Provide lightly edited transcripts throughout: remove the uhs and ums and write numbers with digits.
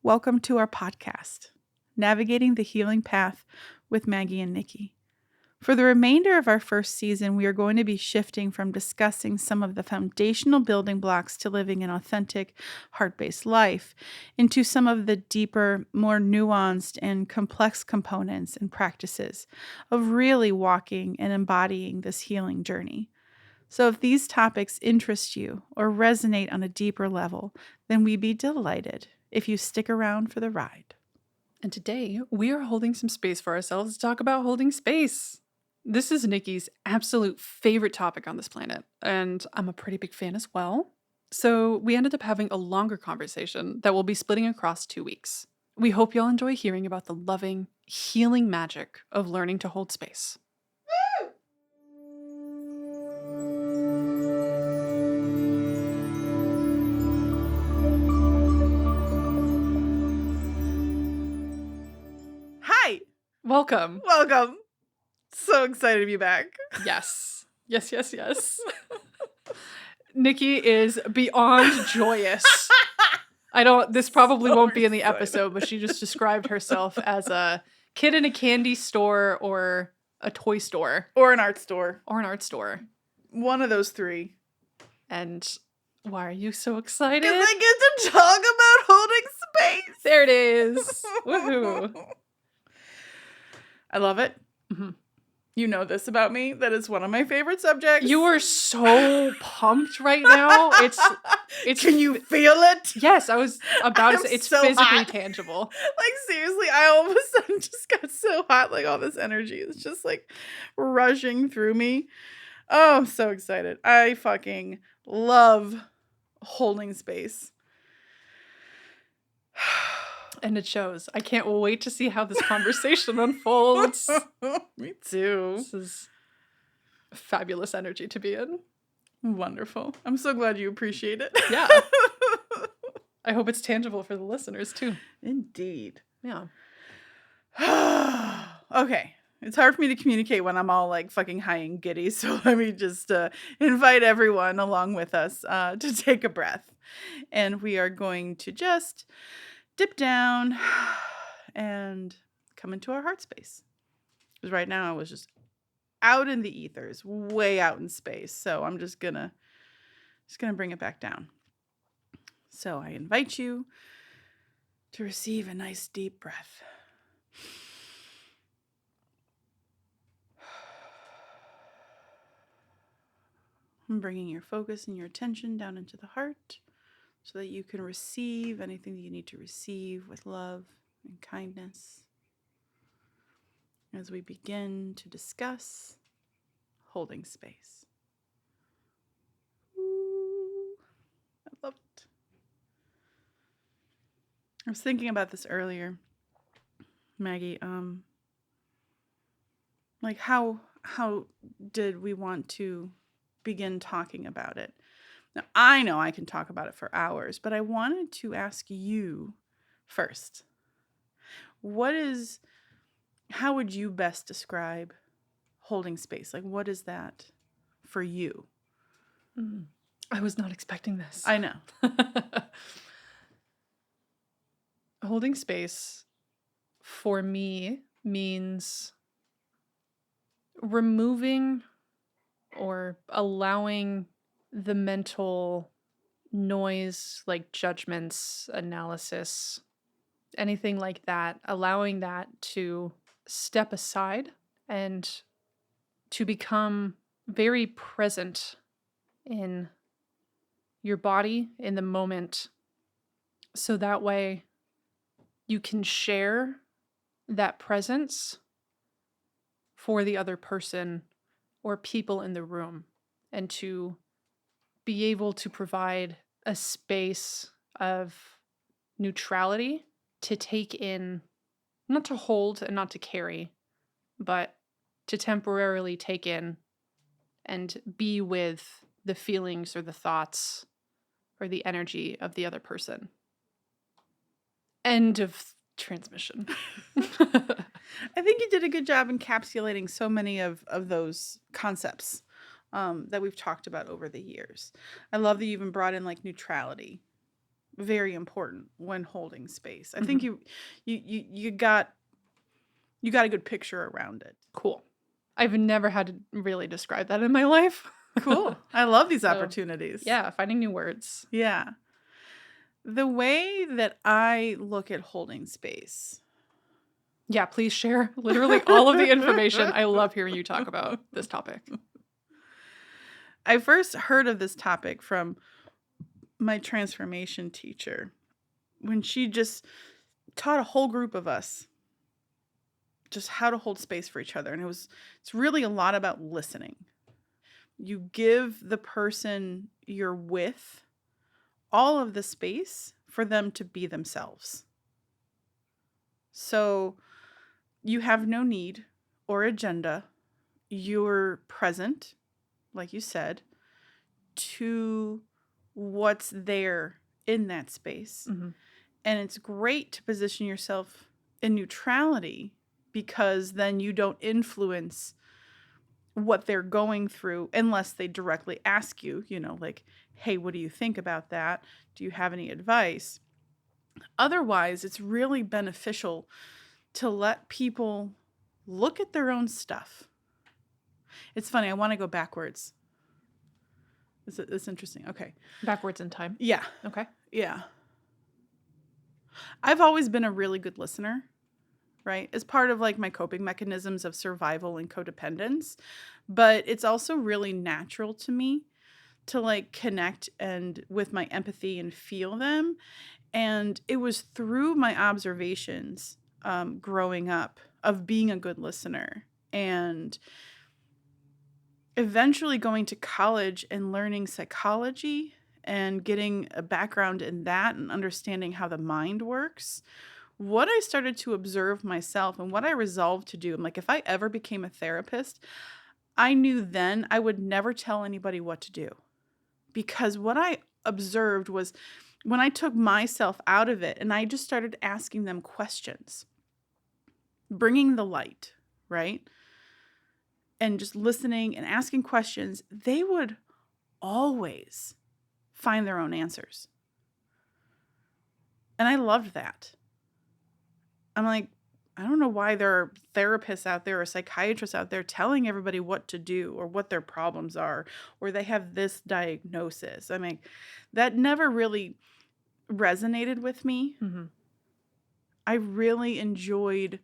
Welcome to our podcast, Navigating the Healing Path with Maggie and Nikki. For the remainder of our first season, we are going to be shifting from discussing some of the foundational building blocks to living an authentic, heart-based life into some of the deeper, more nuanced and complex components and practices of really walking and embodying this healing journey. So if these topics interest you or resonate on a deeper level, then we'd be delighted if you stick around for the ride. And today, we are holding some space for ourselves to talk about holding space. This is Nikki's absolute favorite topic on this planet, and I'm a pretty big fan as well. So we ended up having a longer conversation that we'll be splitting across 2 weeks. We hope you'll enjoy hearing about the loving, healing magic of learning to hold space. Hi! Welcome. Welcome! So excited to be back. Yes. Yes. Nikki is beyond joyous. This probably won't be in the episode, but she just described herself as a kid in a candy store or a toy store. Or an art store. One of those three. And why are you so excited? Because I get to talk about holding space. There it is. Woohoo. I love it. Mm-hmm. You know this about me. That is one of my favorite subjects. You are so pumped right now. It's. Can you feel it? Yes, I was about to say it's so physically hot. Tangible. Like seriously, I all of a sudden just got so hot. Like all this energy is just like rushing through me. Oh, I'm so excited. I fucking love holding space. And it shows. I can't wait to see how this conversation unfolds. Me too. This is fabulous energy to be in. Wonderful. I'm so glad you appreciate it. Yeah. I hope it's tangible for the listeners too. Indeed. Yeah. Okay. It's hard for me to communicate when I'm all like fucking high and giddy. So let me just invite everyone along with us to take a breath. And we are going to just dip down and come into our heart space. Because right now I was just out in the ethers, way out in space. So I'm just gonna bring it back down. So I invite you to receive a nice deep breath. I'm bringing your focus and your attention down into the heart so that you can receive anything that you need to receive with love and kindness as we begin to discuss holding space. Ooh, I love it. I was thinking about this earlier, Maggie. Like how did we want to begin talking about it? Now, I know I can talk about it for hours, but I wanted to ask you first. How would you best describe holding space? Like, what is that for you? I was not expecting this. I know. Holding space for me means removing or allowing the mental noise, like judgments, analysis, anything like that, allowing that to step aside and to become very present in your body in the moment. So that way you can share that presence for the other person or people in the room, and to be able to provide a space of neutrality to take in, not to hold and not to carry, but to temporarily take in and be with the feelings or the thoughts or the energy of the other person. End of transmission. I think you did a good job encapsulating so many of those concepts that we've talked about over the years. I love that you even brought in like neutrality. very important when holding space. I think you got a good picture around it. Cool. I've never had to really describe that in my life. Cool. I love these So, opportunities. Yeah, finding new words. Yeah. The way that I look at holding space. Yeah, please share literally all of the information. I love hearing you talk about this topic. I first heard of this topic from my transformation teacher when she just taught a whole group of us just how to hold space for each other. And it's really a lot about listening. You give the person you're with all of the space for them to be themselves. So you have no need or agenda. You're present, like you said, to what's there in that space. Mm-hmm. And it's great to position yourself in neutrality because then you don't influence what they're going through unless they directly ask you, like, hey, what do you think about that? Do you have any advice? Otherwise, it's really beneficial to let people look at their own stuff. It's funny, I want to go backwards. It's interesting. Okay. Backwards in time. Yeah. Okay. Yeah. I've always been a really good listener, right? As part of like my coping mechanisms of survival and codependence. But it's also really natural to me to like connect and with my empathy and feel them. And it was through my observations growing up of being a good listener and eventually going to college and learning psychology and getting a background in that and understanding how the mind works. What I started to observe myself and what I resolved to do, I'm like, if I ever became a therapist, I knew then I would never tell anybody what to do. Because what I observed was when I took myself out of it and I just started asking them questions, bringing the light, right? And just listening and asking questions, they would always find their own answers. And I loved that. I'm like, I don't know why there are therapists out there or psychiatrists out there telling everybody what to do or what their problems are, or they have this diagnosis. I mean, that never really resonated with me. Mm-hmm. I really enjoyed,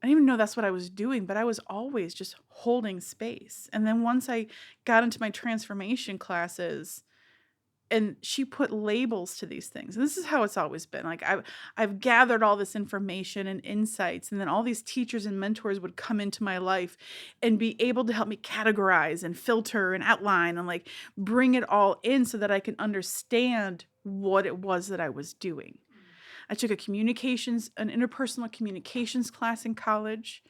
I didn't even know that's what I was doing, but I was always just holding space. And then once I got into my transformation classes, and she put labels to these things. And this is how it's always been. Like I've gathered all this information and insights, and then all these teachers and mentors would come into my life and be able to help me categorize and filter and outline and like bring it all in so that I can understand what it was that I was doing. I took an interpersonal communications class in college,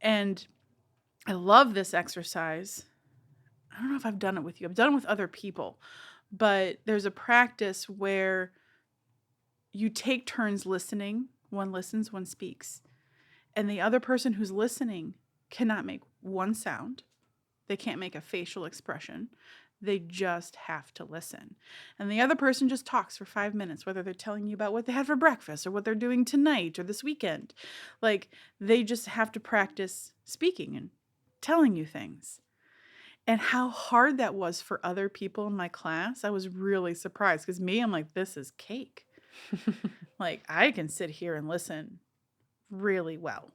and I love this exercise. I don't know if I've done it with you. I've done it with other people. But there's a practice where you take turns listening. One listens, one speaks. And the other person who's listening cannot make one sound. They can't make a facial expression. They just have to listen. And the other person just talks for 5 minutes, whether they're telling you about what they had for breakfast or what they're doing tonight or this weekend. Like, they just have to practice speaking and telling you things. And how hard that was for other people in my class, I was really surprised. Because me, I'm like, this is cake. Like, I can sit here and listen really well.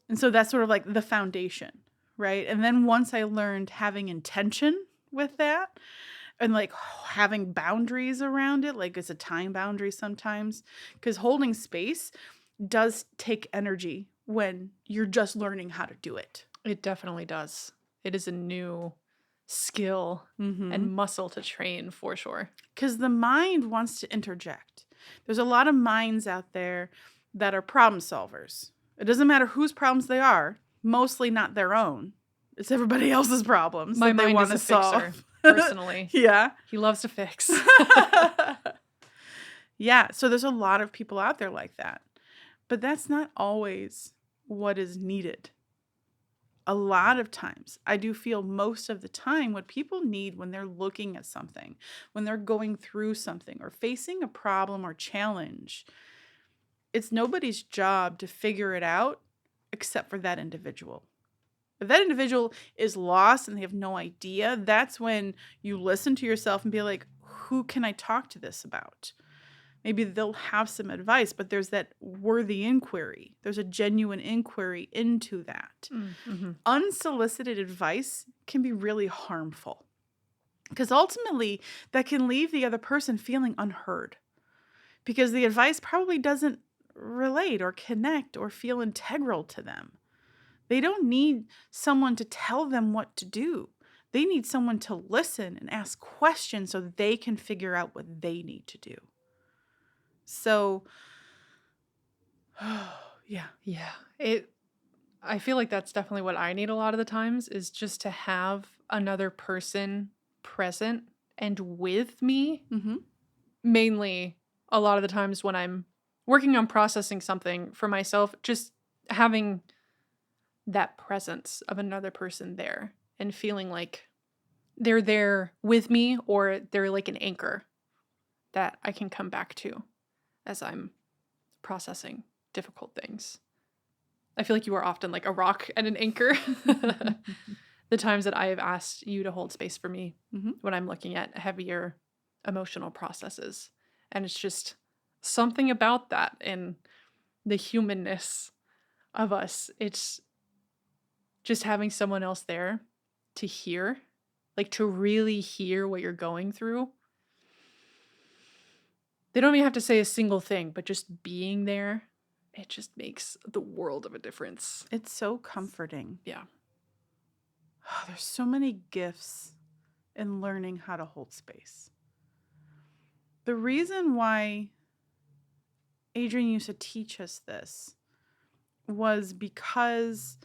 And so that's sort of like the foundation, right? And then once I learned having intention with that and like having boundaries around it, like it's a time boundary sometimes, because holding space does take energy when you're just learning how to do it. It definitely does. It is a new skill and muscle to train for sure. Because the mind wants to interject. There's a lot of minds out there that are problem solvers. It doesn't matter whose problems they are, mostly not their own. It's everybody else's problems My that they mind want is to a solve. fixer, personally. Yeah. He loves to fix. Yeah, so there's a lot of people out there like that. But that's not always what is needed. a lot of times, I do feel most of the time, what people need when they're looking at something, when they're going through something or facing a problem or challenge, it's nobody's job to figure it out except for that individual. If that individual is lost and they have no idea, that's when you listen to yourself and be like, who can I talk to this about? Maybe they'll have some advice, but there's that worthy inquiry. There's a genuine inquiry into that. Mm-hmm. Unsolicited advice can be really harmful because ultimately that can leave the other person feeling unheard because the advice probably doesn't relate or connect or feel integral to them. They don't need someone to tell them what to do. They need someone to listen and ask questions so they can figure out what they need to do. So, yeah. I feel like that's definitely what I need a lot of the times, is just to have another person present and with me. Mm-hmm. Mainly a lot of the times when I'm working on processing something for myself, just having that presence of another person there and feeling like they're there with me, or they're like an anchor that I can come back to as I'm processing difficult things. I feel like you are often like a rock and an anchor. The times that I have asked you to hold space for me Mm-hmm. when I'm looking at heavier emotional processes. And it's just something about that and the humanness of us. It's just having someone else there to hear, like to really hear what you're going through. They don't even have to say a single thing, but just being there, it just makes the world of a difference. It's so comforting. Yeah. There's so many gifts in learning how to hold space. The reason why Adrian used to teach us this was because,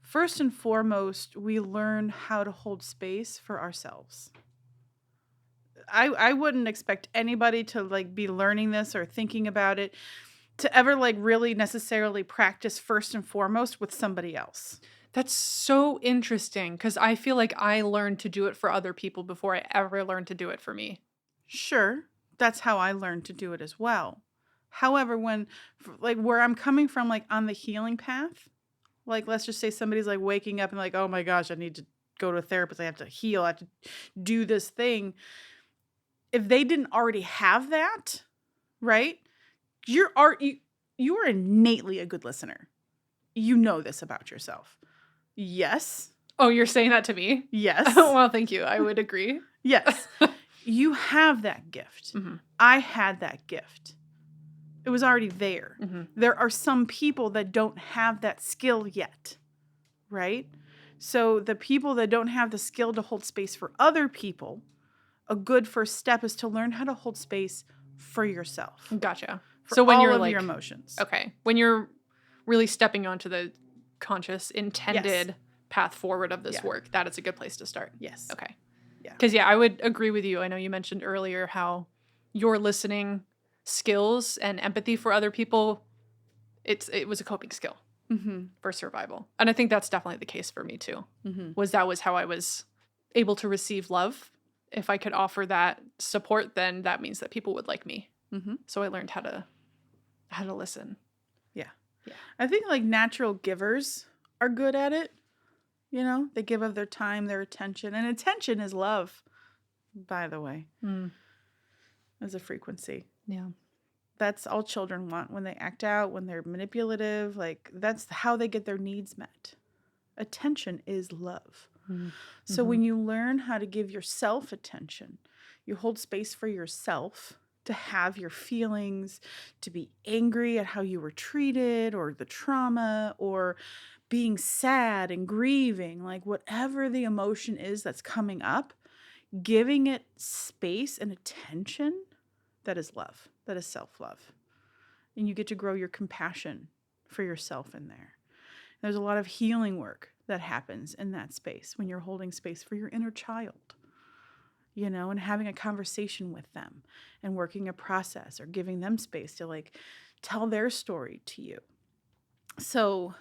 first and foremost, we learn how to hold space for ourselves. I wouldn't expect anybody to like be learning this or thinking about it to ever like really necessarily practice first and foremost with somebody else. That's so interesting because I feel like I learned to do it for other people before I ever learned to do it for me. Sure, that's how I learned to do it as well. However, when like where I'm coming from, like on the healing path, like let's just say somebody's like waking up and like, oh my gosh, I need to go to a therapist. I have to heal. I have to do this thing. If they didn't already have that, right? You are innately a good listener. You know this about yourself. Yes. Oh, you're saying that to me? Yes. Well, thank you. I would agree. Yes. You have that gift. Mm-hmm. I had that gift. It was already there. Mm-hmm. There are some people that don't have that skill yet, right? So the people that don't have the skill to hold space for other people, a good first step is to learn how to hold space for yourself. Gotcha. For so when all you're of like your emotions. Okay, when you're really stepping onto the conscious, intended path forward of this work, that is a good place to start. Yes. Okay. Yeah. Because I would agree with you. I know you mentioned earlier how your listening skills and empathy for other people, it was a coping skill for survival, and I think that's definitely the case for me too. That was how I was able to receive love. If I could offer that support, then that means that people would like me. So I learned how to listen. Yeah. I think like natural givers are good at it. You know, they give of their time, their attention, and attention is love, by the way, as a frequency. Yeah. That's all children want when they act out, when they're manipulative. Like, that's how they get their needs met. Attention is love. So when you learn how to give yourself attention, you hold space for yourself to have your feelings, to be angry at how you were treated or the trauma, or being sad and grieving, like whatever the emotion is that's coming up, giving it space and attention, that is love. That is self-love. And you get to grow your compassion for yourself in there. There's a lot of healing work that happens in that space when you're holding space for your inner child, you know, and having a conversation with them and working a process or giving them space to like tell their story to you. So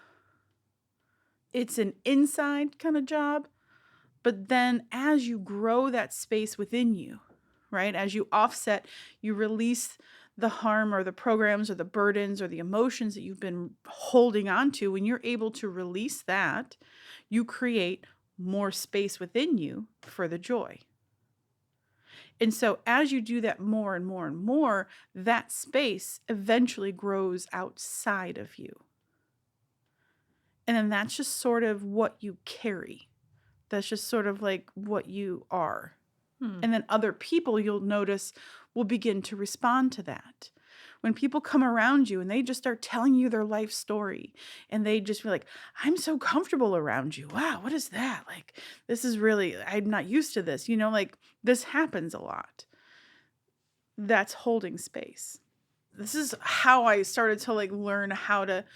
It's an inside kind of job. But then as you grow that space within you, right, as you offset, you release the harm or the programs or the burdens or the emotions that you've been holding on to, when you're able to release that, you create more space within you for the joy. And so as you do that more and more and more, that space eventually grows outside of you. And then that's just sort of what you carry. That's just sort of like what you are. And then other people, you'll notice, will begin to respond to that. When people come around you and they just start telling you their life story and they just feel like, I'm so comfortable around you. Wow, what is that? Like, this is really, I'm not used to this. You know, like this happens a lot. That's holding space. This is how I started to like learn how to,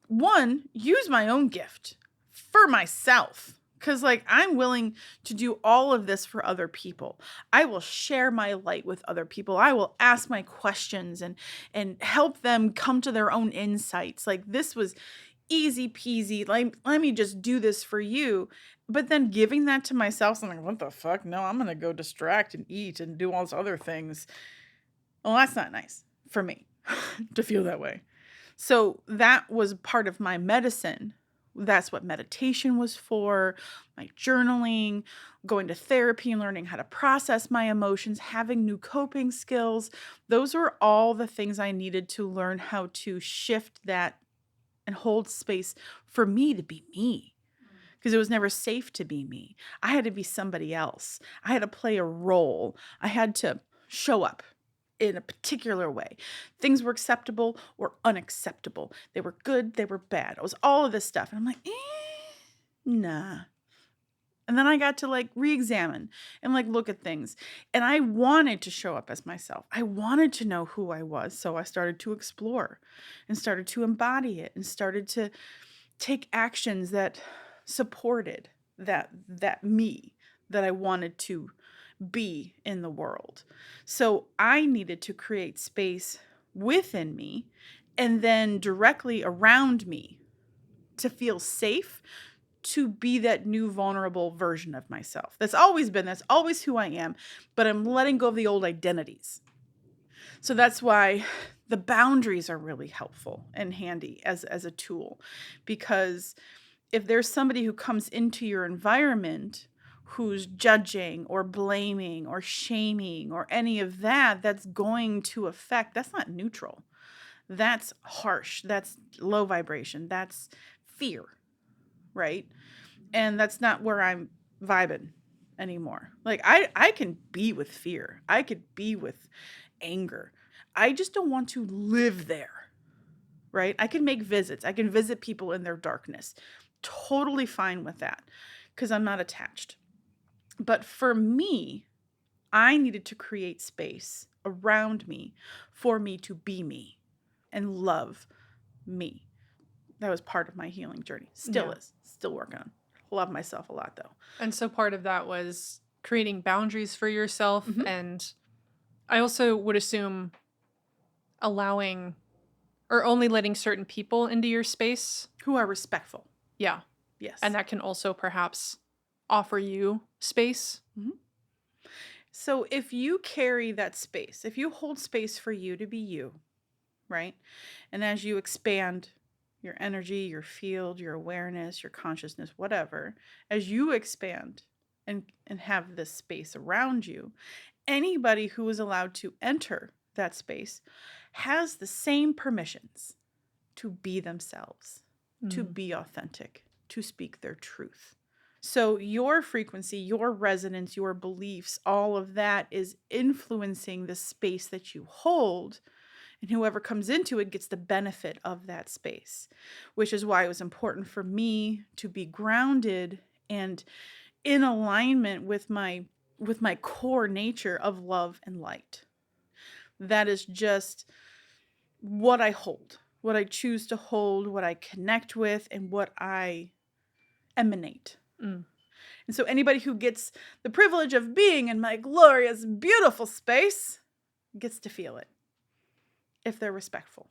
one, use my own gift for myself. Because, like, I'm willing to do all of this for other people. I will share my light with other people. I will ask my questions and help them come to their own insights. Like, this was easy peasy. Like, let me just do this for you. But then giving that to myself, I'm like, what the fuck? No, I'm going to go distract and eat and do all these other things. Well, that's not nice for me to feel that way. So that was part of my medicine. That's what meditation was for, my journaling, going to therapy and learning how to process my emotions, having new coping skills. Those were all the things I needed to learn how to shift that and hold space for me to be me. Because it was never safe to be me. I had to be somebody else. I had to play a role. I had to show up in a particular way. Things were acceptable or unacceptable. They were good, they were bad. It was all of this stuff. And I'm like, nah. And then I got to like re-examine and like look at things. And I wanted to show up as myself. I wanted to know who I was. So I started to explore and started to embody it and started to take actions that supported that me that I wanted to be in the world. So I needed to create space within me and then directly around me to feel safe, to be that new vulnerable version of myself. That's always who I am, but I'm letting go of the old identities. So that's why the boundaries are really helpful and handy as a tool, because if there's somebody who comes into your environment who's judging or blaming or shaming or any of that, that's going to affect, that's not neutral. That's harsh. That's low vibration. That's fear, right? And that's not where I'm vibing anymore. Like I can be with fear. I could be with anger. I just don't want to live there, right? I can make visits. I can visit people in their darkness. Totally fine with that because I'm not attached. But for me, I needed to create space around me for me to be me and love me. That was part of my healing journey. Still is. Still working on. Love myself a lot though. And so part of that was creating boundaries for yourself. And I also would assume allowing or only letting certain people into your space. Who are respectful. Yeah. Yes. And that can also perhaps offer you space. So if you carry that space, if you hold space for you to be you, right? And as you expand your energy, your field, your awareness, your consciousness, whatever, as you expand and have this space around you, anybody who is allowed to enter that space has the same permissions to be themselves, to be authentic, to speak their truth. So your frequency, your resonance, your beliefs, all of that is influencing the space that you hold. And whoever comes into it gets the benefit of that space, which is why it was important for me to be grounded and in alignment with my core nature of love and light. That is just what I hold, what I choose to hold, what I connect with, and what I emanate. And so anybody who gets the privilege of being in my glorious, beautiful space gets to feel it if they're respectful.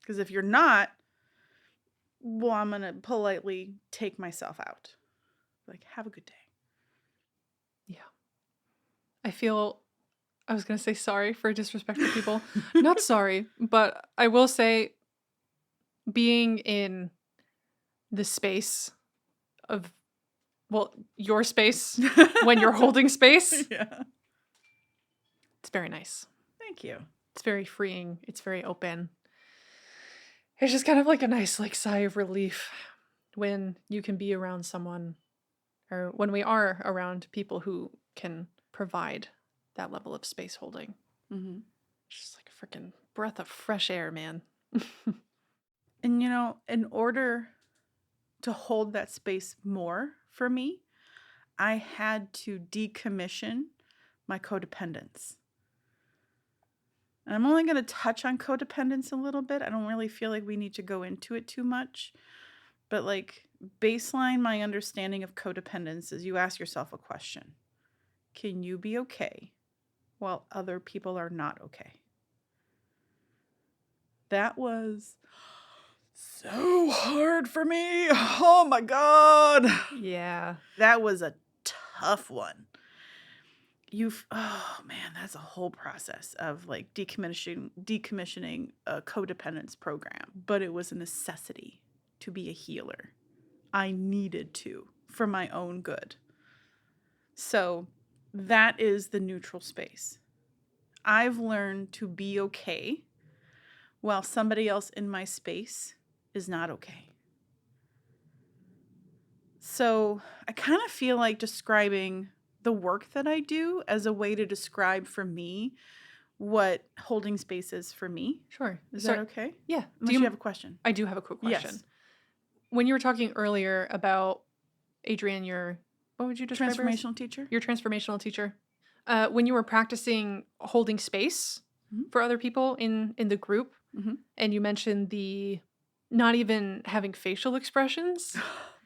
Because if you're not, well, I'm going to politely take myself out. Like, have a good day. Yeah. I was going to say sorry for disrespecting people. Not sorry, but I will say being in the space of, well, your space when you're holding space, Yeah. it's very nice. Thank you. It's very freeing. It's very open. It's just kind of like a nice like sigh of relief when you can be around someone, or when we are around people who can provide that level of space holding. Mm-hmm. It's just like a freaking breath of fresh air, man. And, in order to hold that space more for me, I had to decommission my codependence. And I'm only going to touch on codependence a little bit. I don't really feel like we need to go into it too much. But like baseline, my understanding of codependence is you ask yourself a question. Can you be okay while other people are not okay? That was so hard for me. Oh my God. Yeah. That was a tough one. Oh man, that's a whole process of like decommissioning a codependence program, but it was a necessity to be a healer. I needed to for my own good. So that is the neutral space. I've learned to be okay while somebody else in my space is not okay. So I kind of feel like describing the work that I do as a way to describe for me what holding space is for me. Sure. Is that okay? Yeah. Unless you have a question. I do have a quick question. Yes. When you were talking earlier about Adrienne, what would you describe her as? Transformational teacher. Your transformational teacher. When you were practicing holding space for other people in the group, and you mentioned the not even having facial expressions.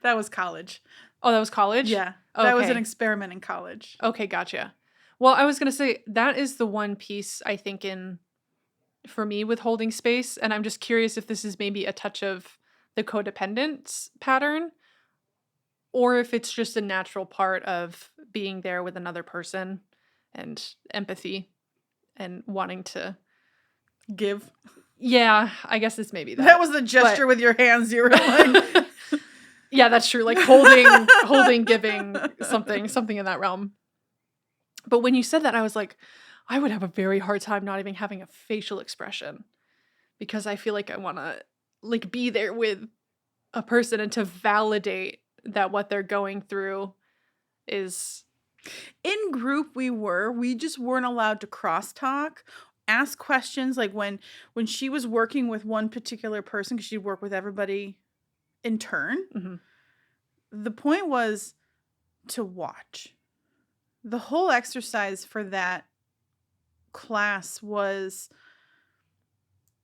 That was college. Oh, that was college? Yeah. Okay. That was an experiment in college. Okay, gotcha. Well, I was going to say that is the one piece I think for me with holding space, and I'm just curious if this is maybe a touch of the codependence pattern, or if it's just a natural part of being there with another person and empathy and wanting to give. Yeah, I guess it's maybe that. That was the gesture with your hands. You were like, yeah, that's true. Like holding, giving, something in that realm. But when you said that, I was like, I would have a very hard time not even having a facial expression, because I feel like I want to like be there with a person and to validate that what they're going through is. In group we just weren't allowed to crosstalk, ask questions. Like when she was working with one particular person, because she'd work with everybody in turn, the point was to watch. The whole exercise for that class was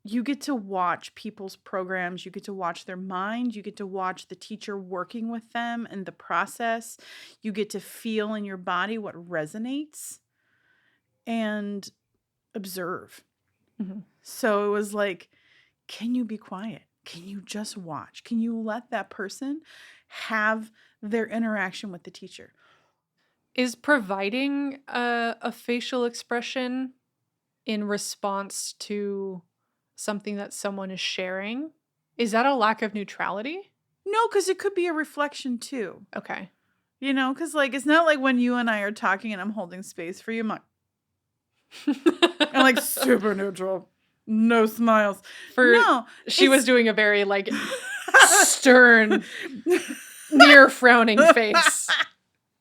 you get to watch people's programs, you get to watch their mind, you get to watch the teacher working with them and the process. You get to feel in your body what resonates and observe. So it was like, can you be quiet? Can you just watch? Can you let that person have their interaction with the teacher? Is providing a facial expression in response to something that someone is sharing, is that a lack of neutrality? No, because it could be a reflection too. Okay. Because like it's not like when you and I are talking and I'm holding space for you. I'm like super neutral. No smiles. She was doing a very like stern, near frowning face.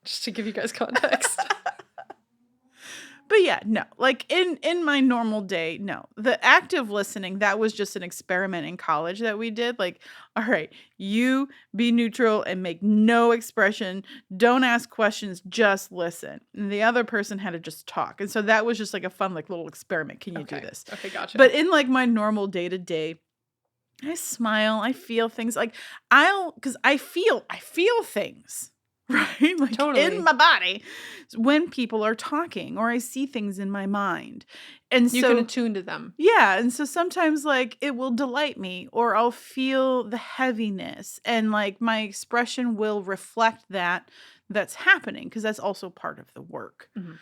Just to give you guys context. But yeah, no. Like in my normal day, no. The active listening, that was just an experiment in college that we did. Like, all right, you be neutral and make no expression. Don't ask questions, just listen. And the other person had to just talk. And so that was just like a fun like little experiment. Can you do this? Okay, gotcha. But in like my normal day-to-day, I smile, I feel things. Like because I feel things, right? Like in Totally. my body when people are talking or I see things in my mind. And You can so attune to them. yeah, and so sometimes, like, it will delight me or I'll feel the heaviness and, like, my expression will reflect that's happening because that's also part of the work. Mhm.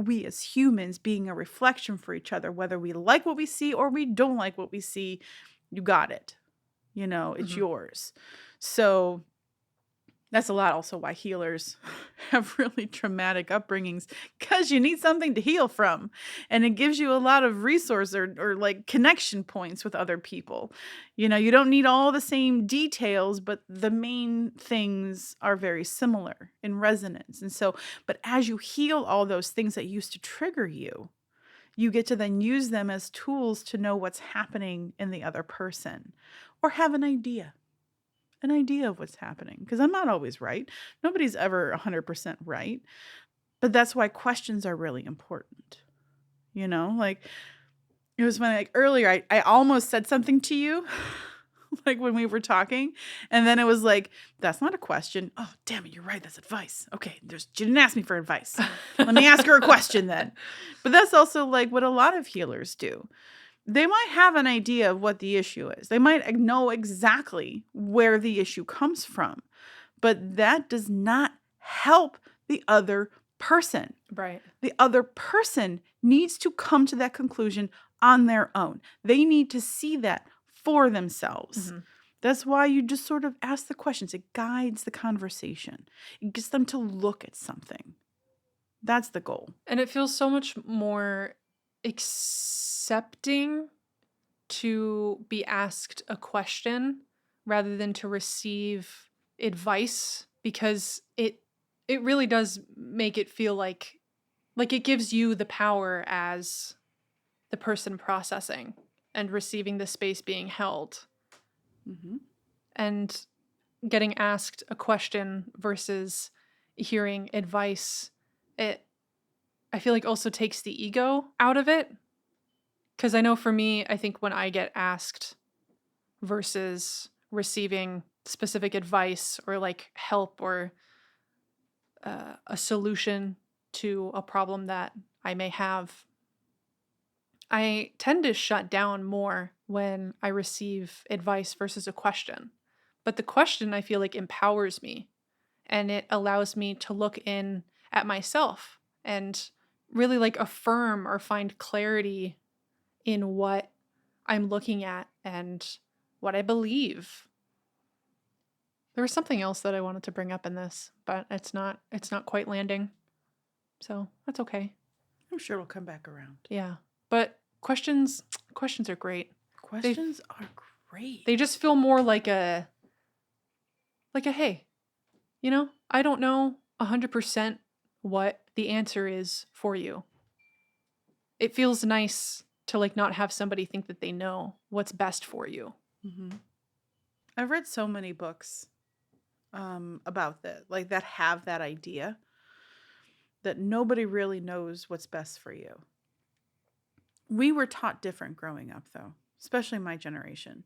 We as humans being a reflection for each other, whether we like what we see or we don't like what we see, you got it. It's Mhm. yours. So that's a lot also why healers have really traumatic upbringings because you need something to heal from. And it gives you a lot of resource or like connection points with other people. You don't need all the same details, but the main things are very similar in resonance. And so, but as you heal all those things that used to trigger you, you get to then use them as tools to know what's happening in the other person or have an idea of what's happening because I'm not always right. Nobody's ever 100% right. But that's why questions are really important. Like it was when like earlier I almost said something to you like when we were talking and then it was like that's not a question. Oh, damn it, you're right. That's advice. Okay, you didn't ask me for advice. Let me ask her a question then. But that's also like what a lot of healers do. They might have an idea of what the issue is. They might know exactly where the issue comes from, but that does not help the other person. Right. The other person needs to come to that conclusion on their own. They need to see that for themselves. Mhm. That's why you just sort of ask the questions. It guides the conversation. It gets them to look at something. That's the goal. And it feels so much more accepting to be asked a question rather than to receive advice because it really does make it feel like it gives you the power as the person processing and receiving the space being held Mm-hmm. and getting asked a question versus hearing advice. It I feel like also takes the ego out of it. Because I know for me, I think when I get asked versus receiving specific advice or like help or a solution to a problem that I may have, I tend to shut down more when I receive advice versus a question. But the question I feel like empowers me and it allows me to look in at myself and really like affirm or find clarity in what I'm looking at and what I believe. There was something else that I wanted to bring up in this, but it's not quite landing. So, that's okay. I'm sure it'll come back around. Yeah. But questions are great. They Questions are great. they just feel more like a hey, I don't know 100% what the answer is for you. It feels nice to like not have somebody think that they know what's best for you. Mm-hmm. I've read so many books about that, like that have that idea that nobody really knows what's best for you. We were taught different growing up, though, especially my generation,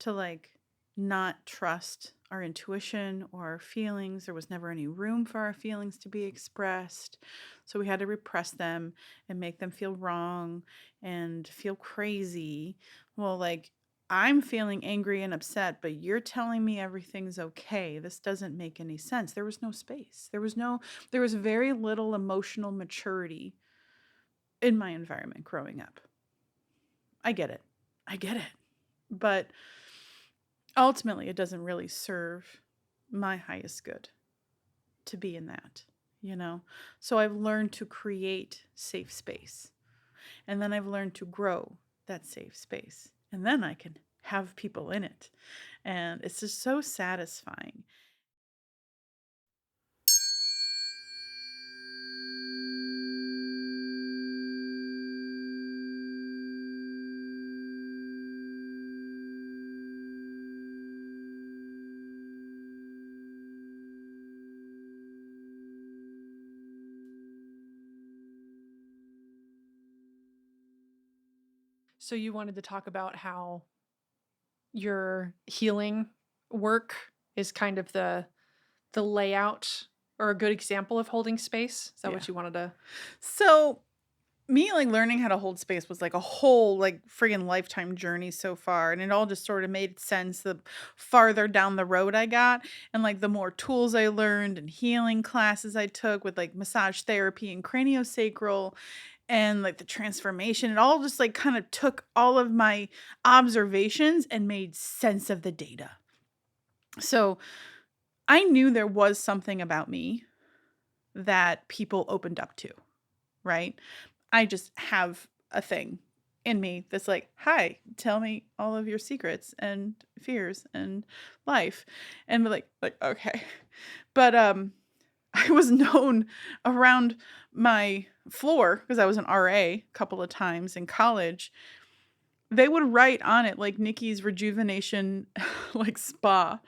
to like not trust our intuition or our feelings. There was never any room for our feelings to be expressed. So we had to repress them and make them feel wrong and feel crazy. Well, like, I'm feeling angry and upset, but you're telling me everything's okay. This doesn't make any sense. There was no space. There was very little emotional maturity in my environment growing up. I get it. I get it. But ultimately, it doesn't really serve my highest good to be in that. So I've learned to create safe space. And then I've learned to grow that safe space. And then I can have people in it. And it's just so satisfying. So you wanted to talk about how your healing work is kind of the the layout or a good example of holding space? Is that Yeah. what you wanted to? So me, like, learning how to hold space was like a whole, like, friggin' lifetime journey so far. And it all just sort of made sense the farther down the road I got. And like the more tools I learned and healing classes I took with like massage therapy and craniosacral and like the transformation, it all just like kind of took all of my observations and made sense of the data. So I knew there was something about me that people opened up to, right? I just have a thing in me that's like, "Hi, tell me all of your secrets and fears and life." And be like, "Okay." But I was known around my floor because I was an RA a couple of times in college. They would write on it like Nikki's rejuvenation like spa.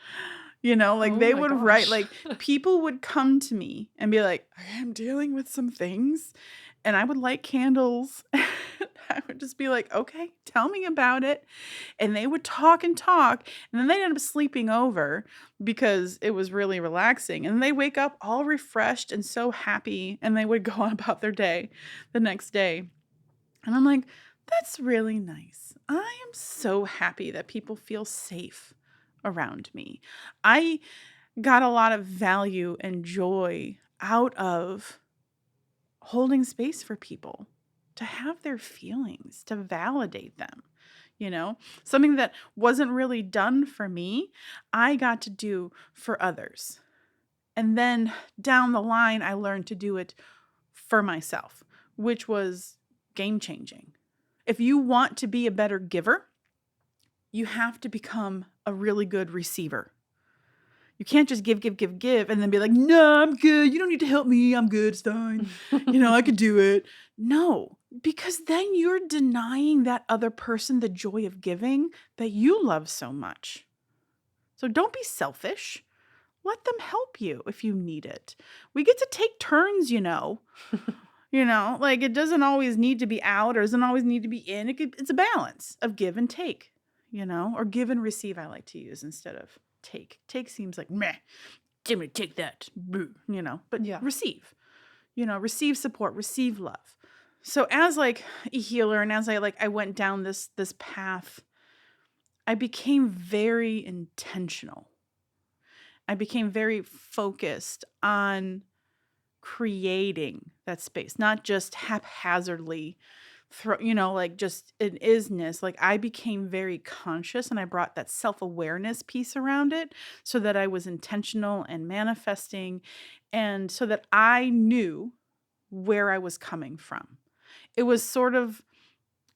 Like Oh they my would write gosh. like people would come to me and be like, "I am dealing with some things." And I would light candles. I would just be like, "Okay, tell me about it." And they would talk and talk, and then they'd end up sleeping over because it was really relaxing. And they wake up all refreshed and so happy, and they would go on about their day the next day. And I'm like, "That's really nice. I am so happy that people feel safe around me." I got a lot of value and joy out of holding space for people to have their feelings, to validate them, something that wasn't really done for me, I got to do for others. And then down the line, I learned to do it for myself, which was game changing. If you want to be a better giver, you have to become a really good receiver. You can't just give, give, give, give, and then be like, "No, I'm good. You don't need to help me. I'm good. It's fine. I could do it." No, because then you're denying that other person the joy of giving that you love so much. So don't be selfish. Let them help you if you need it. We get to take turns, like it doesn't always need to be out or doesn't always need to be in. It's a balance of give and take, or give and receive I like to use instead of take. Take seems like meh. Give me take that. But Yeah. receive support, receive love. So as like a healer and as I went down this path, I became very intentional. I became very focused on creating that space, not just haphazardly like just an isness. Like I became very conscious and I brought that self-awareness piece around it so that I was intentional and manifesting and so that I knew where I was coming from. It was sort of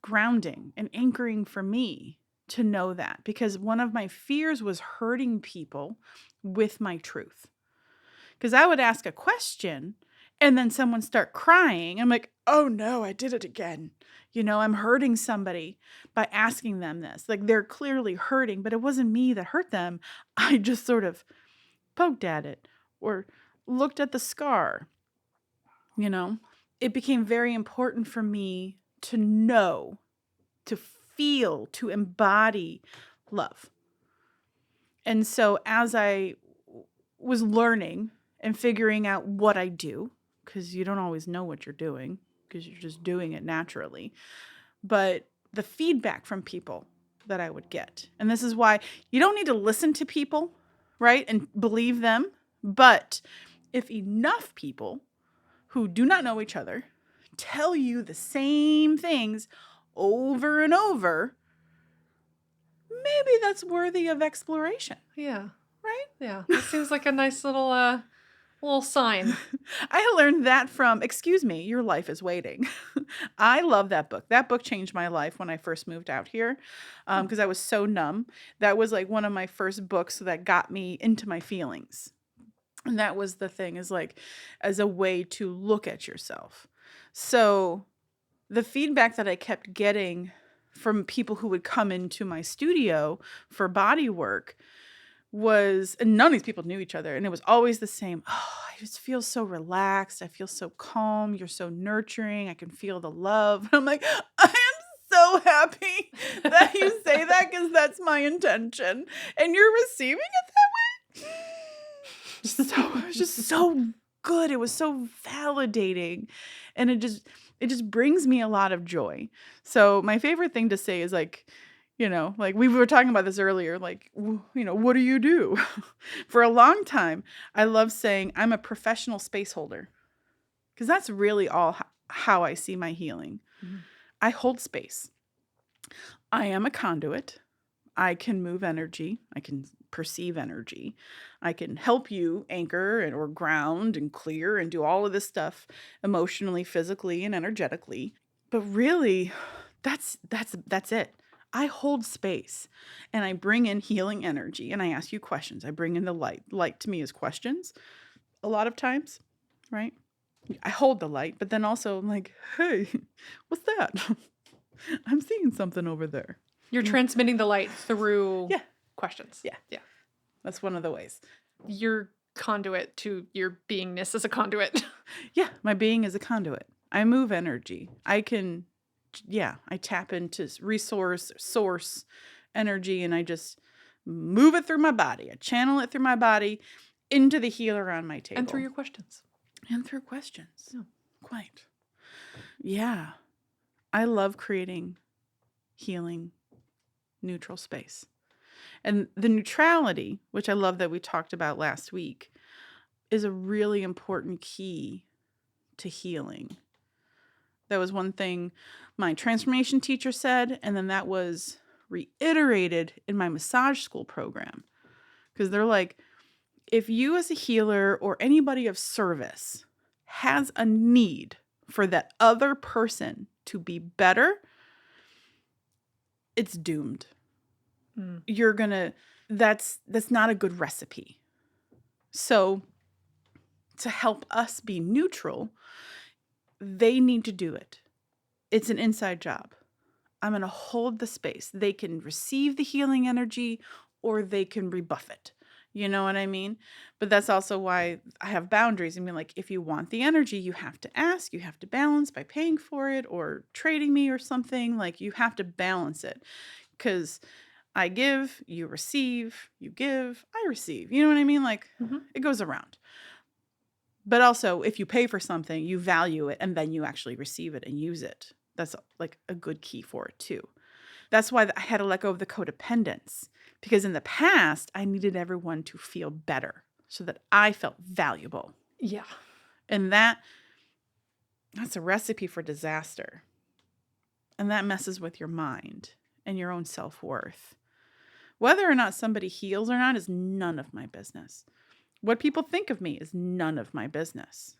grounding and anchoring for me to know that because one of my fears was hurting people with my truth. Because I would ask a question and then someone start crying. I'm like, "Oh no, I did it again." I'm hurting somebody by asking them this. Like they're clearly hurting, but it wasn't me that hurt them. I just sort of poked at it or looked at the scar. It became very important for me to know, to feel, to embody love. And so as I was learning and figuring out what I do, because you don't always know what you're doing because you're just doing it naturally, but the feedback from people that I would get. And this is why you don't need to listen to people, right? And believe them. But if enough people who do not know each other tell you the same things over and over, maybe that's worthy of exploration, Yeah. right? Yeah. That seems like a nice little sign. I learned that from, excuse me, Your Life is Waiting. I love that book. That book changed my life when I first moved out here because I was so numb. That was like one of my first books that got me into my feelings. And that was the thing, is like as a way to look at yourself. So the feedback that I kept getting from people who would come into my studio for body work was, and none of these people knew each other, and it was always the same. "Oh, I just feel so relaxed. I feel so calm. You're so nurturing. I can feel the love." I'm like, "I am so happy that you say that because that's my intention, and you're receiving it that way." just so good. It was so validating. And it just brings me a lot of joy. So my favorite thing to say is like, like we were talking about this earlier, like, what do you do? For a long time, I love saying I'm a professional space holder because that's really all how I see my healing. Mhm. I hold space. I am a conduit. I can move energy. I can perceive energy. I can help you anchor or ground and clear and do all of this stuff emotionally, physically, and energetically. But really, that's it. I hold space and I bring in healing energy and I ask you questions. I bring in the light. Light to me is questions a lot of times, right? I hold the light, but then also I'm like, hey, what's that? I'm seeing something over there. You're transmitting the light through Yeah. questions. Yeah. Yeah. That's one of the ways. Your conduit to your beingness as a conduit. Yeah, my being is a conduit. I move energy. I tap into source energy and I just move it through my body. I channel it through my body into the healer on my table. And through your questions. And through questions. Yeah. Quite. Yeah. I love creating healing, neutral space. And the neutrality, which I love that we talked about last week, is a really important key to healing. That was one thing my transformation teacher said, and then that was reiterated in my massage school program. Because they're like, if you as a healer or anybody of service has a need for that other person to be better, it's doomed. You're gonna that's not a good recipe. So to help us be neutral, they need to do it. It's an inside job. I'm going to hold the space. They can receive the healing energy or they can rebuff it. You know what I mean? But that's also why I have boundaries. I mean, like, if you want the energy, you have to ask, you have to balance by paying for it or trading me or something. Like, you have to balance it because I give, you receive, you give, I receive. You know what I mean? Like, it goes around. But also, if you pay for something, you value it and then you actually receive it and use it. That's like a good key for it too. That's why I had to let go of the codependence because in the past, I needed everyone to feel better so that I felt valuable. Yeah. And that's a recipe for disaster. And that messes with your mind and your own self-worth. Whether or not somebody heals or not is none of my business. What people think of me is none of my business.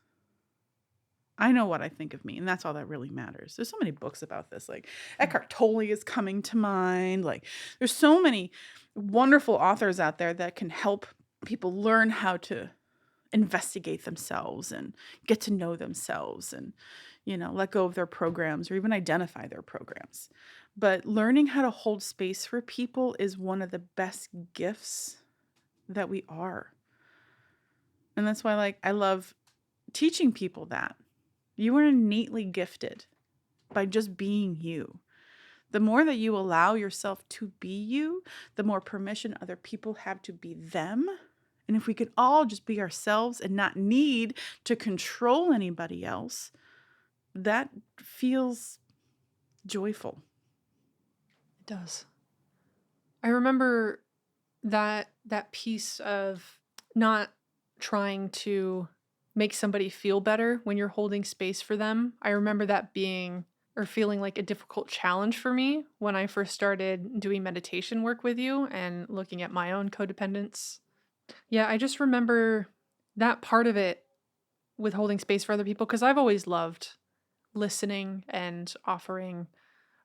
I know what I think of me, and that's all that really matters. There's so many books about this. Like Eckhart Tolle is coming to mind. Like there's so many wonderful authors out there that can help people learn how to investigate themselves and get to know themselves and, let go of their programs or even identify their programs. But learning how to hold space for people is one of the best gifts that we are. And that's why, like, I love teaching people that. You are innately gifted by just being you. The more that you allow yourself to be you, the more permission other people have to be them. And if we could all just be ourselves and not need to control anybody else, that feels joyful. It does. I remember that piece of not trying to make somebody feel better when you're holding space for them. I remember that being or feeling like a difficult challenge for me when I first started doing meditation work with you and looking at my own codependence. Yeah, I just remember that part of it with holding space for other people because I've always loved listening and offering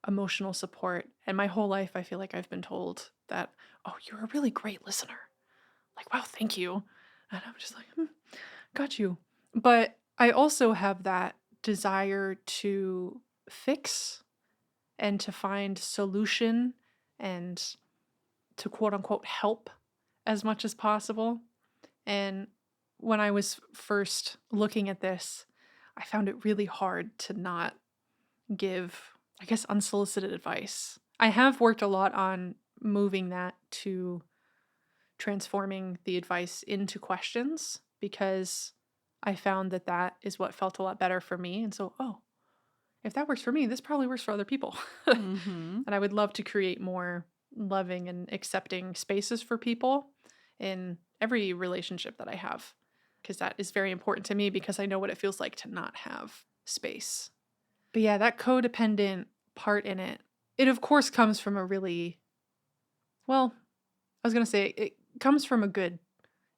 emotional support. And my whole life, I feel like I've been told that, oh, you're a really great listener. Like, wow, thank you. And I'm just like, got you. But I also have that desire to fix and to find solution and to quote unquote help as much as possible. And when I was first looking at this, I found it really hard to not give, I guess, unsolicited advice. I have worked a lot on moving that to transforming the advice into questions, because I found that that is what felt a lot better for me. And so, oh, if that works for me, this probably works for other people. Mm-hmm. And I would love to create more loving and accepting spaces for people in every relationship that I have, because that is very important to me, because I know what it feels like to not have space. But yeah, that codependent part in it, it of course comes from a really, well, I was going to say it comes from a good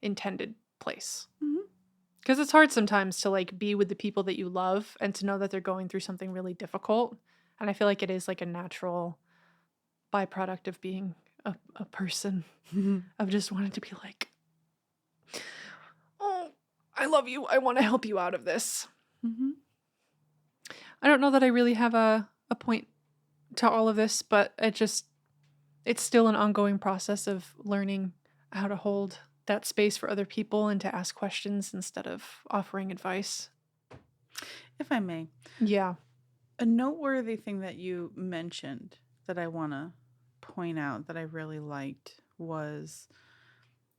intended place. Mm-hmm. Because it's hard sometimes to like be with the people that you love and to know that they're going through something really difficult. And I feel like it is like a natural byproduct of being a person, of just wanting to be like, oh, I love you. I want to help you out of this. Mm-hmm. I don't know that I really have a point to all of this, but it's still an ongoing process of learning how to hold that space for other people and to ask questions instead of offering advice. If I may, Yeah. a noteworthy thing that you mentioned that I want to point out that I really liked was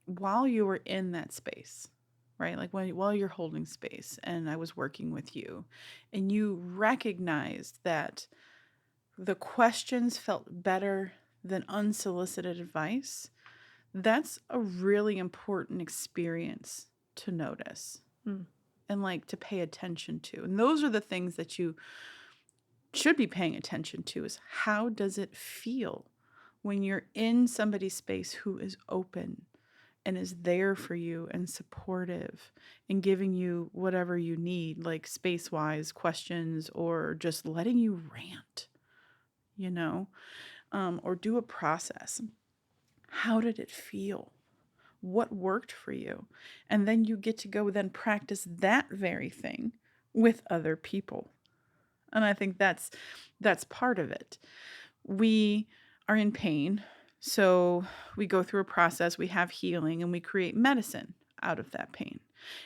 while you were in that space, right? Like while you're holding space and I was working with you and you recognized that the questions felt better than unsolicited advice, that's a really important experience to notice and like to pay attention to. And those are the things that you should be paying attention to is how does it feel when you're in somebody's space who is open and is there for you and supportive and giving you whatever you need, like space-wise questions or just letting you rant, or do a process. How did it feel? What worked for you? And then you get to go then practice that very thing with other people. And I think that's part of it. We are in pain, so we go through a process, we have healing, and we create medicine out of that pain.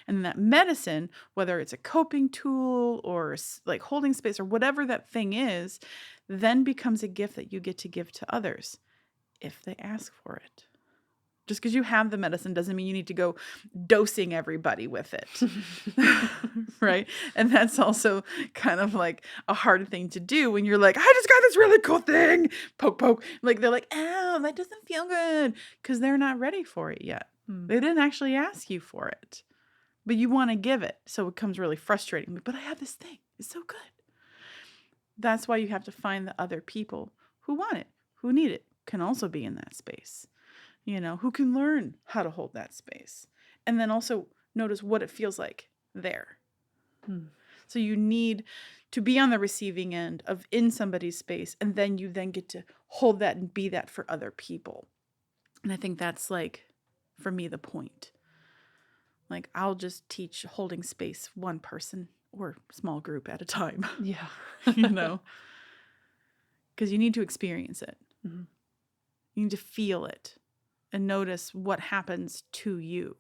And that medicine, whether it's a coping tool or like holding space or whatever that thing is, then becomes a gift that you get to give to others if they ask for it. Just because you have the medicine doesn't mean you need to go dosing everybody with it. Right? And that's also kind of like a hard thing to do when you're like, I just got this really cool thing. Poke, poke. Like they're like, ow, that doesn't feel good. Because they're not ready for it yet. They didn't actually ask you for it. But you want to give it. So it becomes really frustrating. But I have this thing. It's so good. That's why you have to find the other people who want it, who need it, can also be in that space. Who can learn how to hold that space. And then also notice what it feels like there. So you need to be on the receiving end of in somebody's space, and then you then get to hold that and be that for other people. And I think that's like, for me, the point. Like I'll just teach holding space one person or small group at a time. Yeah. Because you need to experience it. Mm-hmm. You need to feel it. And notice what happens to you,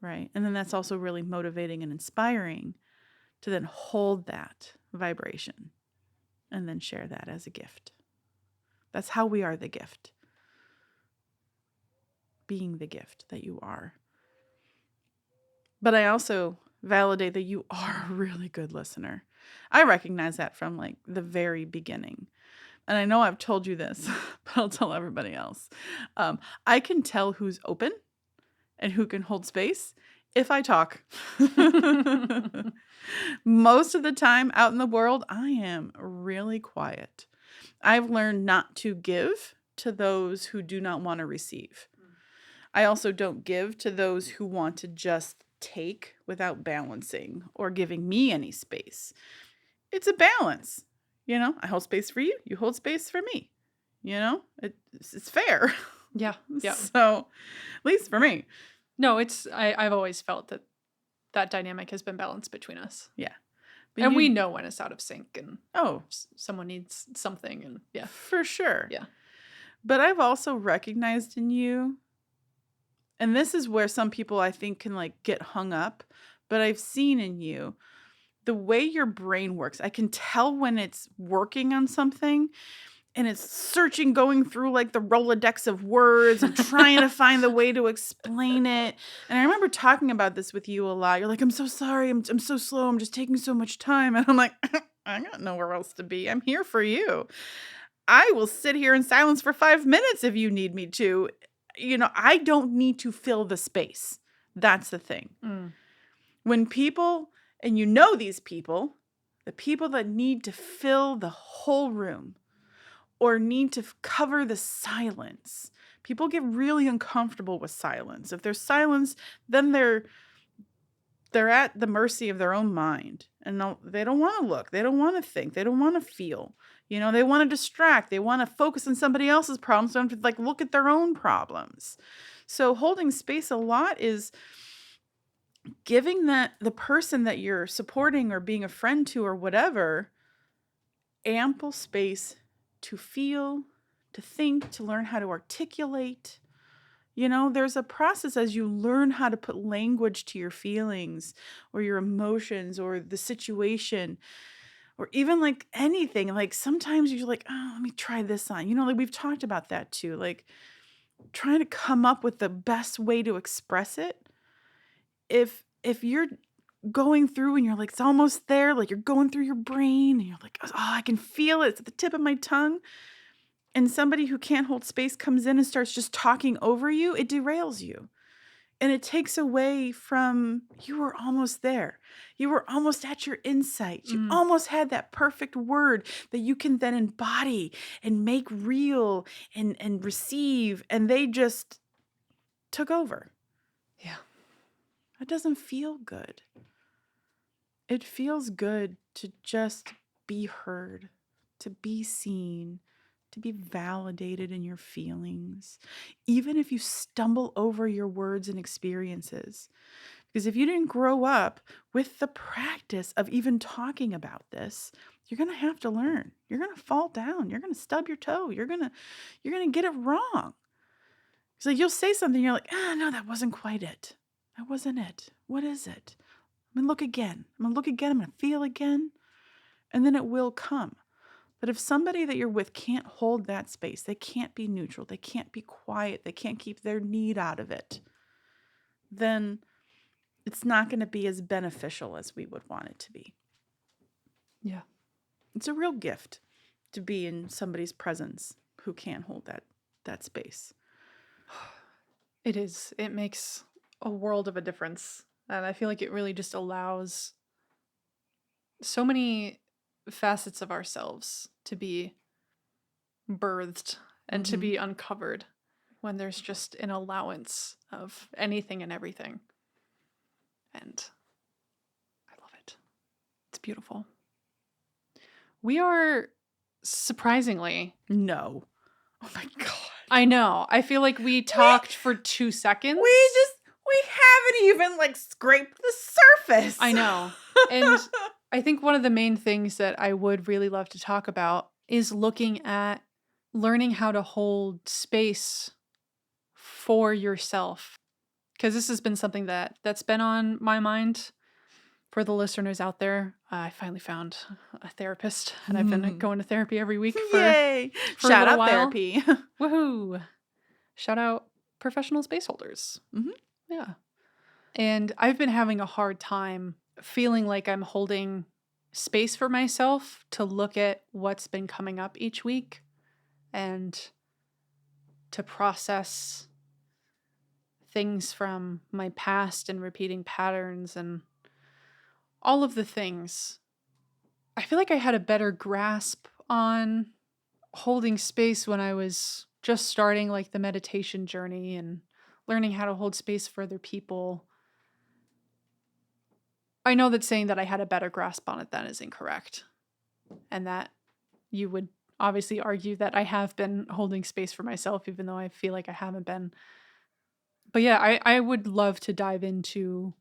right? And then that's also really motivating and inspiring to then hold that vibration and then share that as a gift. That's how we are the gift. Being the gift that you are. But I also validate that you are a really good listener. I recognize that from like the very beginning. And I know I've told you this, but I'll tell everybody else. I can tell who's open and who can hold space if I talk. Most of the time out in the world, I am really quiet. I've learned not to give to those who do not want to receive. I also don't give to those who want to just take without balancing or giving me any space. It's a balance. I hold space for you. You hold space for me. It's fair. Yeah. Yeah. So, at least for me. No, I've always felt that dynamic has been balanced between us. Yeah. And we know when it's out of sync and oh, someone needs something, and yeah. For sure. Yeah. But I've also recognized in you, and this is where some people I think can like get hung up, but I've seen in you the way your brain works. I can tell when it's working on something and it's searching, going through like the Rolodex of words and trying to find the way to explain it. And I remember talking about this with you a lot. You're like, I'm so sorry. I'm so slow. I'm just taking so much time. And I'm like, I got nowhere else to be. I'm here for you. I will sit here in silence for 5 minutes if you need me to. I don't need to fill the space. That's the thing. Mm. When people, and these people, the people that need to fill the whole room or need to cover the silence, people get really uncomfortable with silence. If there's silence, then they're at the mercy of their own mind, and they don't want to look, they don't want to think, they don't want to feel. They want to distract, they want to focus on somebody else's problems, so they don't have to look at their own problems. So holding space a lot is giving the person that you're supporting or being a friend to or whatever ample space to feel, to think, to learn how to articulate. There's a process as you learn how to put language to your feelings or your emotions or the situation or even like anything. Like sometimes you're like, oh, let me try this on. Like we've talked about that too. Like trying to come up with the best way to express it. If you're going through and you're like, it's almost there, like you're going through your brain and you're like, oh, I can feel it. It's at the tip of my tongue. And somebody who can't hold space comes in and starts just talking over you, it derails you. And it takes away from, you were almost there. You were almost at your insight. You almost had that perfect word that you can then embody and make real and receive. And they just took over. Yeah. That doesn't feel good. It feels good to just be heard, to be seen, to be validated in your feelings, even if you stumble over your words and experiences. Because if you didn't grow up with the practice of even talking about this, you're going to have to learn. You're going to fall down. You're going to stub your toe. You're going to get it wrong. So you'll say something, you're like, no, that wasn't quite it. That wasn't it. What is it? I'm going to look again. I'm going to feel again. And then it will come. But if somebody that you're with can't hold that space, they can't be neutral, they can't be quiet, they can't keep their need out of it, then it's not going to be as beneficial as we would want it to be. Yeah. It's a real gift to be in somebody's presence who can't hold that space. It is. It makes a world of a difference. And I feel like it really just allows so many facets of ourselves to be birthed and to be uncovered when there's just an allowance of anything and everything. And I love it. It's beautiful. We are surprisingly... No. Oh my God. I know. I feel like we talked for 2 seconds. We haven't even scraped the surface. I know. And I think one of the main things that I would really love to talk about is looking at learning how to hold space for yourself. Because this has been something that's been on my mind for the listeners out there. I finally found a therapist, and I've been going to therapy every week for Yay! For Shout a out while. therapy. Woohoo! Shout out professional space holders. Yeah. And I've been having a hard time feeling like I'm holding space for myself to look at what's been coming up each week and to process things from my past and repeating patterns and all of the things. I feel like I had a better grasp on holding space when I was just starting the meditation journey and learning how to hold space for other people. I know that saying that I had a better grasp on it then is incorrect, and that you would obviously argue that I have been holding space for myself, even though I feel like I haven't been. But yeah, I would love to dive into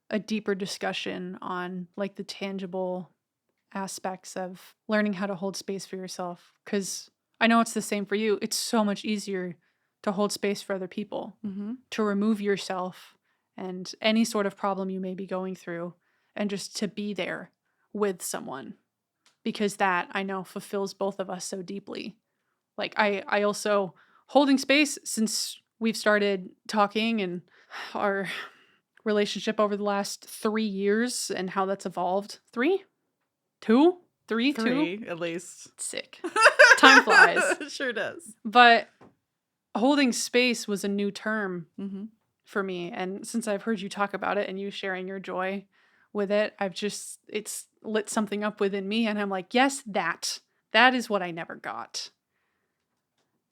a deeper discussion on the tangible aspects of learning how to hold space for yourself, because I know it's the same for you. It's so much easier to hold space for other people, to remove yourself and any sort of problem you may be going through, and just to be there with someone. because that I know fulfills both of us so deeply. Like I also holding space since we've started talking and our relationship over the last 3 years and how that's evolved. 3? 2? 3? 2? 3 at least. Sick. Time flies. It sure does. But holding space was a new term Mm-hmm. for me. And since I've heard you talk about it and you sharing your joy with it, it's lit something up within me. And I'm like, yes, that is what I never got.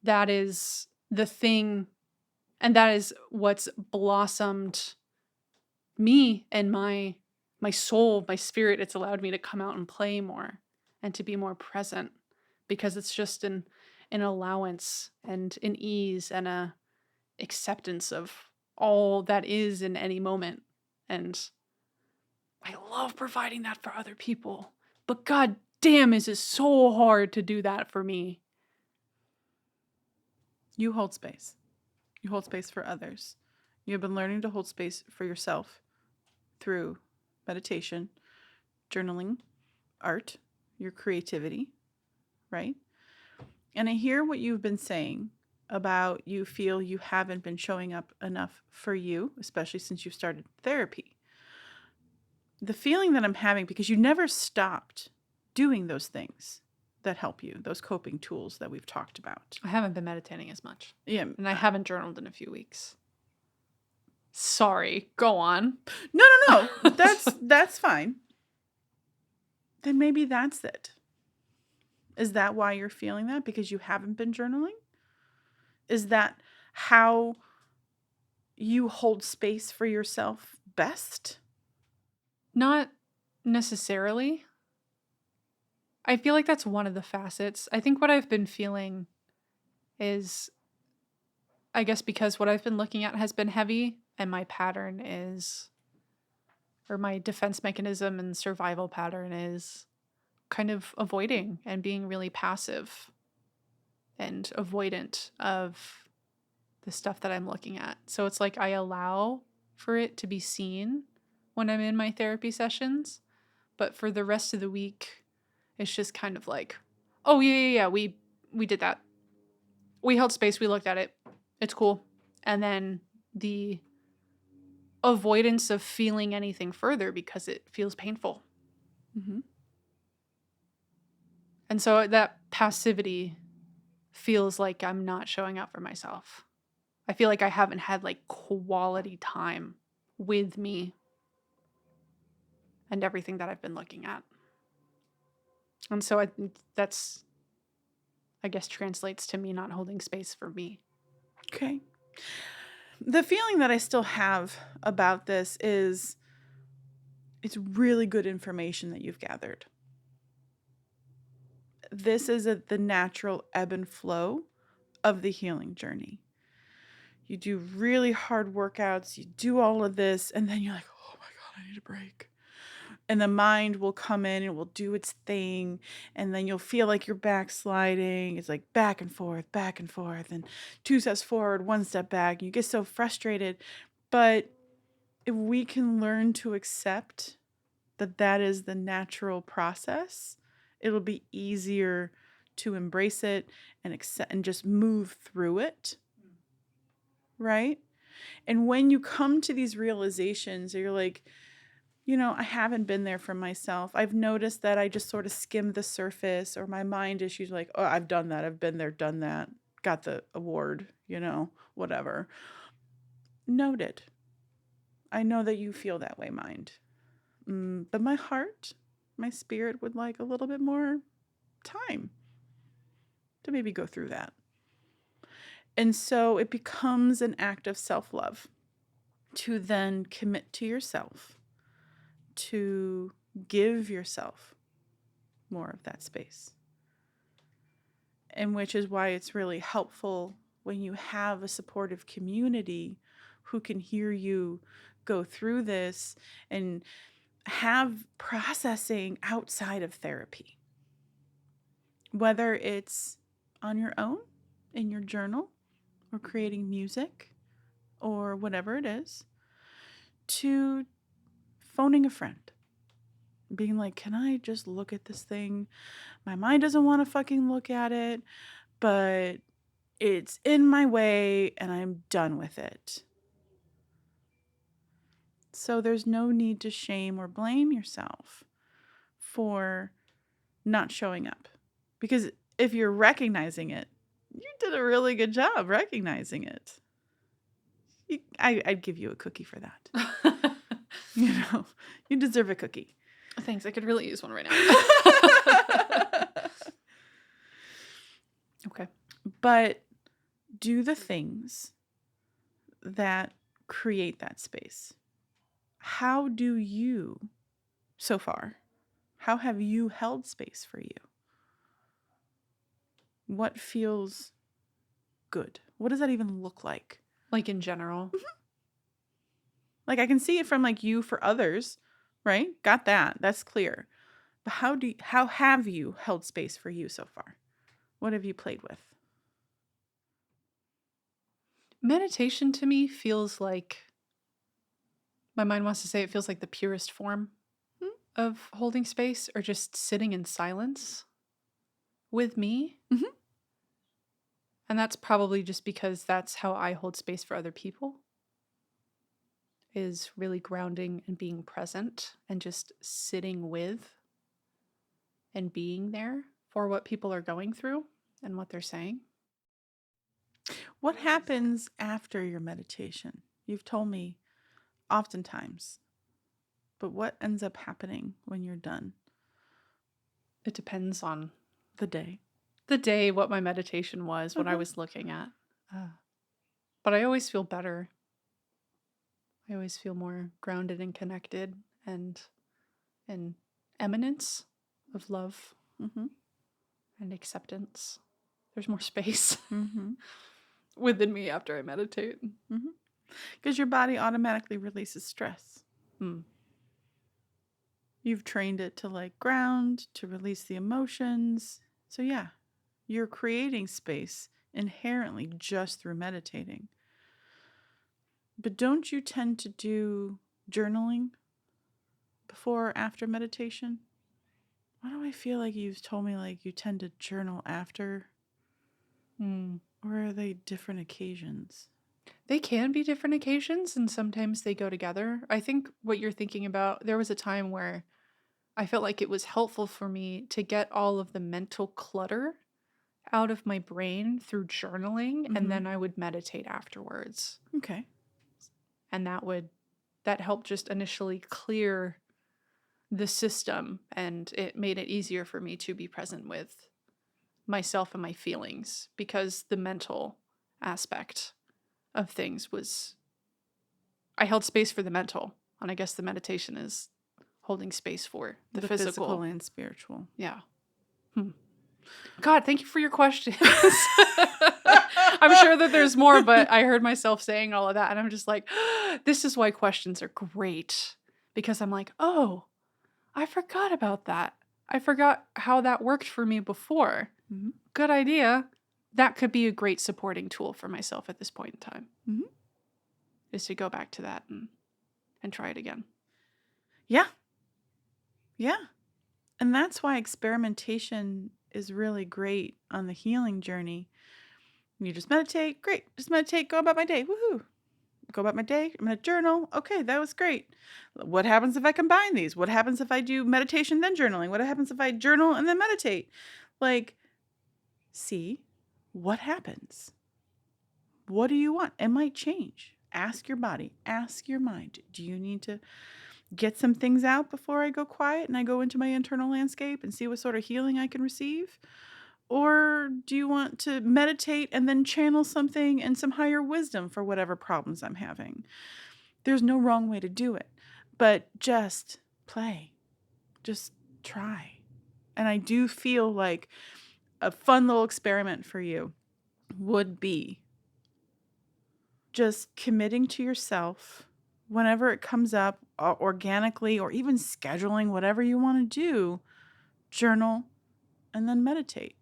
That is the thing. And that is what's blossomed me and my soul, my spirit. It's allowed me to come out and play more and to be more present because it's just an allowance and an ease and a acceptance of all that is in any moment. And I love providing that for other people. But god damn, is it so hard to do that for me. You hold space. You hold space for others. You have been learning to hold space for yourself through meditation, journaling, art, your creativity, right? And I hear what you've been saying about you feel you haven't been showing up enough for you, especially since you've started therapy. The feeling that I'm having, because you never stopped doing those things that help you, those coping tools that we've talked about. I haven't been meditating as much. Yeah. And I haven't journaled in a few weeks. Sorry, go on. No. That's fine. Then maybe that's it. Is that why you're feeling that? Because you haven't been journaling? Is that how you hold space for yourself best? Not necessarily. I feel like that's one of the facets. I think what I've been feeling is, I guess because what I've been looking at has been heavy and my pattern is, or my defense mechanism and survival pattern is kind of avoiding and being really passive and avoidant of the stuff that I'm looking at. So it's like I allow for it to be seen when I'm in my therapy sessions, but for the rest of the week, it's just kind of like, oh yeah, we did that. We held space, we looked at it. It's cool. And then the avoidance of feeling anything further because it feels painful. Mm-hmm. And so that passivity feels like I'm not showing up for myself. I feel like I haven't had like quality time with me and everything that I've been looking at. And so that's, I guess, translates to me not holding space for me. Okay. The feeling that I still have about this is it's really good information that you've gathered. This is the natural ebb and flow of the healing journey. You do really hard workouts, you do all of this, and then you're like, oh my God, I need a break. And the mind will come in and will do its thing. And then you'll feel like you're backsliding. It's like back and forth, and 2 steps forward, 1 step back. You get so frustrated. But if we can learn to accept that that is the natural process, it'll be easier to embrace it and accept and just move through it. Right? And when you come to these realizations, you're like, I haven't been there for myself. I've noticed that I just sort of skim the surface, or my mind is usually like, oh, I've done that. I've been there, done that, got the award, whatever. Noted. I know that you feel that way, mind. But my heart, my spirit would like a little bit more time to maybe go through that. And so it becomes an act of self-love to then commit to yourself, to give yourself more of that space. And which is why it's really helpful when you have a supportive community who can hear you go through this and have processing outside of therapy. Whether it's on your own, in your journal, or creating music, or whatever it is, to phoning a friend, being like, can I just look at this thing? My mind doesn't want to fucking look at it, but it's in my way and I'm done with it. So there's no need to shame or blame yourself for not showing up. Because if you're recognizing it, you did a really good job recognizing it. I'd give you a cookie for that. You deserve a cookie. Thanks. I could really use one right now. Okay. But do the things that create that space. How do you, so far, how have you held space for you? What feels good? What does that even look like? Like in general? Like I can see it from like you for others, right? Got that. That's clear. But how have you held space for you so far? What have you played with? Meditation to me feels like, my mind wants to say it feels like the purest form of holding space, or just sitting in silence with me. Mhm. And that's probably just because that's how I hold space for other people, is really grounding and being present and just sitting with and being there for what people are going through and what they're saying. What happens after your meditation? You've told me oftentimes, but what ends up happening when you're done? It depends on The day. the day, what my meditation was, what I was looking at. But I always feel better. I always feel more grounded and connected, and an eminence of love Mm-hmm. and acceptance. There's more space Mm-hmm. within me after I meditate. Mm-hmm. Because your body automatically releases stress. You've trained it to like ground, to release the emotions. So yeah, you're creating space inherently just through meditating. But don't you tend to do journaling before or after meditation? Why do I feel like you've told me like you tend to journal after? Or are they different occasions? They can be different occasions, and sometimes they go together. I think what you're thinking about, there was a time where I felt like it was helpful for me to get all of the mental clutter out of my brain through journaling, and then I would meditate afterwards. Okay. And that helped just initially clear the system, and it made it easier for me to be present with myself and my feelings, because the mental aspect of things was, I held space for the mental, and I guess the meditation is holding space for the physical and spiritual. Yeah. God, thank you for your questions. I'm sure that there's more, but I heard myself saying all of that, and I'm just like, this is why questions are great, because I'm like, oh, I forgot about that. I forgot how that worked for me before. Mm-hmm. Good idea. That could be a great supporting tool for myself at this point in time. Mm-hmm. Is to go back to that and try it again. Yeah. Yeah. And that's why experimentation is really great on the healing journey. You just meditate, great. Just meditate, go about my day. Woohoo. Go about my day. I'm going to journal. Okay, that was great. What happens if I combine these? What happens if I do meditation then journaling? What happens if I journal and then meditate? Like, see what happens. What do you want? It might change. Ask your body, ask your mind. Do you need to get some things out before I go quiet and I go into my internal landscape and see what sort of healing I can receive? Or do you want to meditate and then channel something and some higher wisdom for whatever problems I'm having? There's no wrong way to do it, but just play. Just try. And I do feel like a fun little experiment for you would be just committing to yourself whenever it comes up organically, or even scheduling whatever you want to do, journal and then meditate.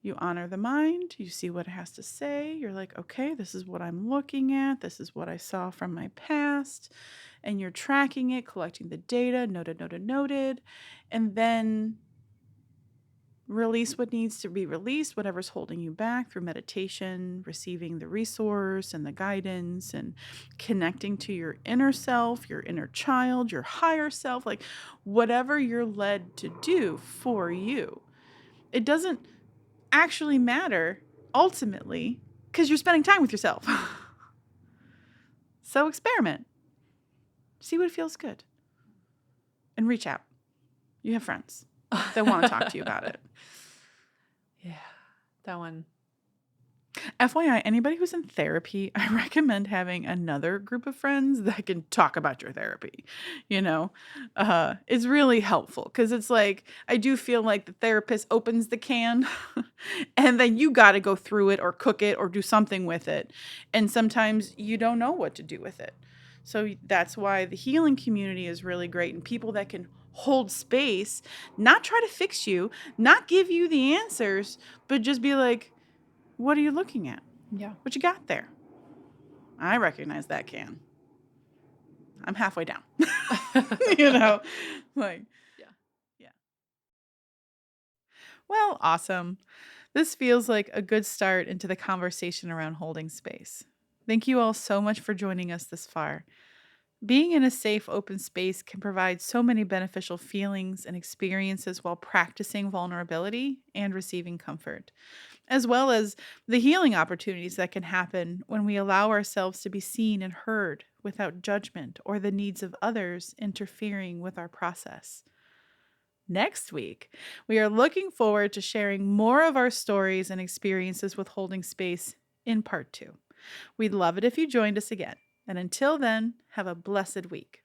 You honor the mind, you see what it has to say. You're like, okay, this is what I'm looking at. This is what I saw from my past. and you're tracking it, collecting the data, noted, and then release what needs to be released, whatever's holding you back through meditation, receiving the resource and the guidance, and connecting to your inner self, your inner child, your higher self, like whatever you're led to do for you. It doesn't actually matter ultimately because you're spending time with yourself. So experiment, see what feels good, and reach out. You have friends that want to talk to you about it. Yeah, that one. FYI, anybody who's in therapy, I recommend having another group of friends that can talk about your therapy. It's really helpful because it's like, I do feel like the therapist opens the can and then you got to go through it or cook it or do something with it. And sometimes you don't know what to do with it. So that's why the healing community is really great, and people that can hold space, not try to fix you, not give you the answers, but just be like, what are you looking at? Yeah. What you got there? I recognize that can. I'm halfway down. Like, yeah. Well, awesome. This feels like a good start into the conversation around holding space. Thank you all so much for joining us this far. Being in a safe, open space can provide so many beneficial feelings and experiences while practicing vulnerability and receiving comfort, as well as the healing opportunities that can happen when we allow ourselves to be seen and heard without judgment or the needs of others interfering with our process. Next week, we are looking forward to sharing more of our stories and experiences with holding space in part 2. We'd love it if you joined us again. And until then, have a blessed week.